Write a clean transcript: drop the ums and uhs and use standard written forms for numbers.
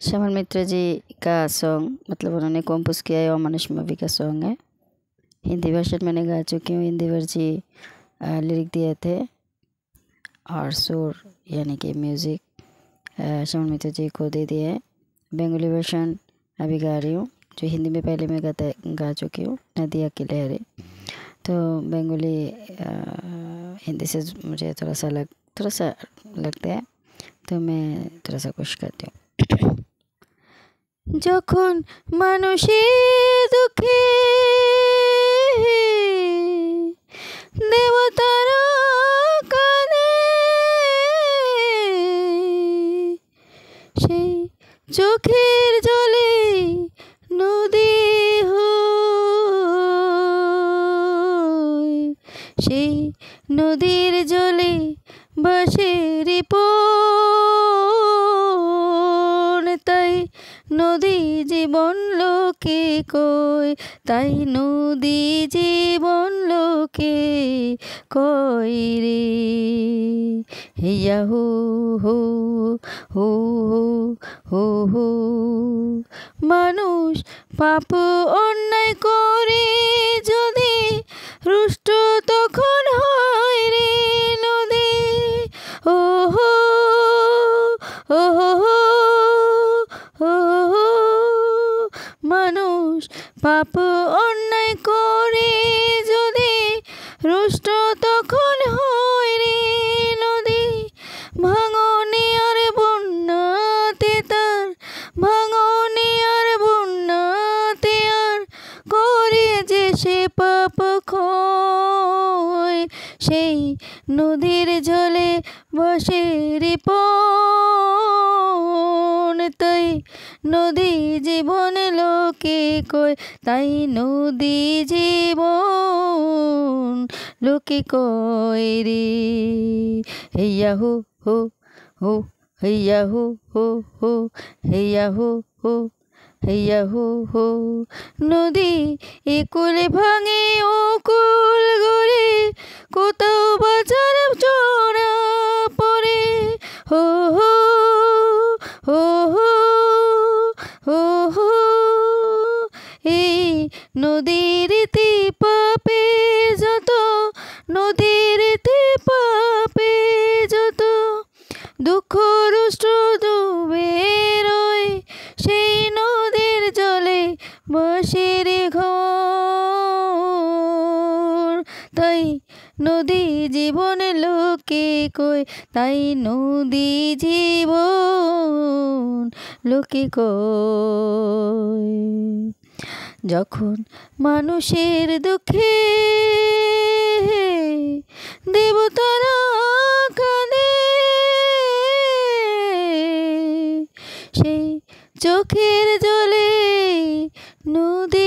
श्यामल मित्र जी का सॉन्ग मतलब उन्होंने कंपोज किया है, अमानुष मूवी का सॉन्ग है। हिंदी वर्जन मैंने गा चुकी हूँ। हिंदी वर्जन लिरिक दिए थे और सुर यानी कि म्यूज़िक श्यामल मित्र जी को दे दिए हैं। बंगाली वर्जन अभी गा रही हूँ, जो हिंदी में पहले मैं गा चुकी हूँ, नदिया की लहरें। तो बंगाली हिंदी से मुझे थोड़ा सा लगता है, तो मैं थोड़ा सा कोशिश करती हूँ। যখন মানুষের দুঃখে দেবতারা কাঁদে, সেই চোখের জলে নদী হয়, সেই নদীর জলে বাঁশের তাই নদী জীবন লোকে কয়, তাই নদী জীবন লোকে কয় রে। হিয়া হো হো হো হো হো মানুষ পাপ অন্যায় করে যদি রুষ্ট তখন হয় রে নদী। ও হো ও হো মানুষ পাপ অন্যায় করে যদি রুষ্ট তখন হয় রে নদী। ভাঙনে আর বন্যাতে তার, ভাঙনে আর বন্যাতে আর করে যে সে পাপ ক্ষয়, সেই নদীর জলে বাঁশের তাই নদী জীবন লোকে কয়, তাই নদী জীবন লোকে কয় রে। হেয়া হো হো হো হেয়া হো হো হো হেয়া হো হো হেয়া হো হো নদী একুল ভাঙে ও কুল গড়ে, কোথাও বাজার চড়া পড়ে। হো হো হো হো হো হো এই নদীর পাপে যত, নদীর পাপে যত দুঃখ রুষ্ট ডুবে রয়, সেই নদীর জলে বাঁশের ঘর। তাই নদী জীবন লোকে কয়, তাই নদী জীবন লোকে কয়। যখন মানুষের দুঃখে দেবতারা কাঁদে, সেই চোখের জলে নদী